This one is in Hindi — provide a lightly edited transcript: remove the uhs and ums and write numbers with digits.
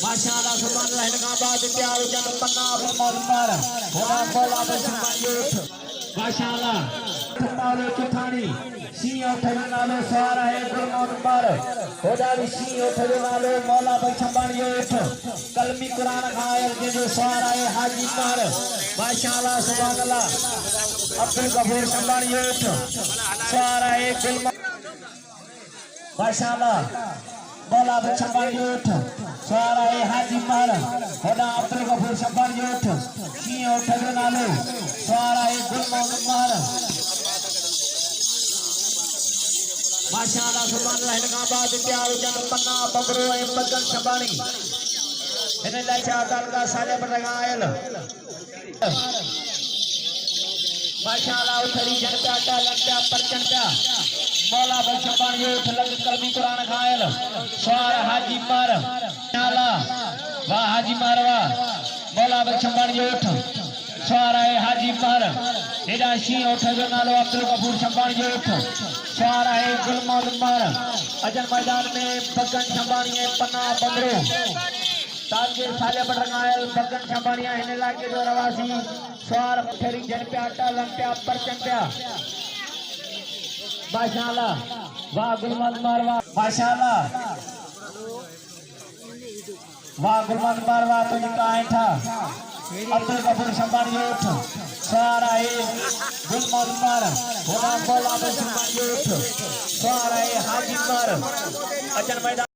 माशाअल्लाह सुभान अल्लाह इनका बाद प्यार जन पन्ना पर मौलमार होना बोला बचपन यूथ माशाअल्लाह मालो चुठानी सी उठे नालो सवार है गुरमत पर होदा भी सी उठे नालो मौला बचपन यूथ कलमी कुरान खायर के जो सवार है हाजी पर माशाअल्लाह सुभान अल्लाह अब्दुल गफूर शंबान यूथ सवार है गुरमत माशाअल्लाह मौला बचपन यूथ सवार है हाजी पर होदा अब्दुल गफूर शंबान यूथ सी उठे नालो सवार है गुरमत पर माशाअल्लाह सुभान अल्लाह इनका बाद प्यार जन पन्ना बबरू ए बगन शबानी इने लाचा दादा साले पर लगायल माशाअल्लाह उथरी जन पे आटा लंटा परचन पे मौला बचपन यूथ लग कलमी कुरान खायल सवार हाजी पर माशाअल्लाह वाह हाजी मारवा मौला बचपन यूथ सवार है हाजी पर एडा शी उठ जो नालो अब्दुल गफूर शंबानी यूथ सवार है गुलमौद पर अजन मैदान में बगन शंबानी पन्ना बंदरो ताजे साले बटरंगायल बगन शंबानिया हिने लाके जो रवासी सवार फेरी जन पे आटा लंप्या परचन पे माशाअल्लाह वाह गुलमौद मारवा माशाअल्लाह वाह गुलमौद मारवा तो निका ऐठा अब्दुल गफूर शंबानी यूथ सवार है गुलमौद पर होना बोला बचपन यूथ सवार है हाजी पर अजन मैदान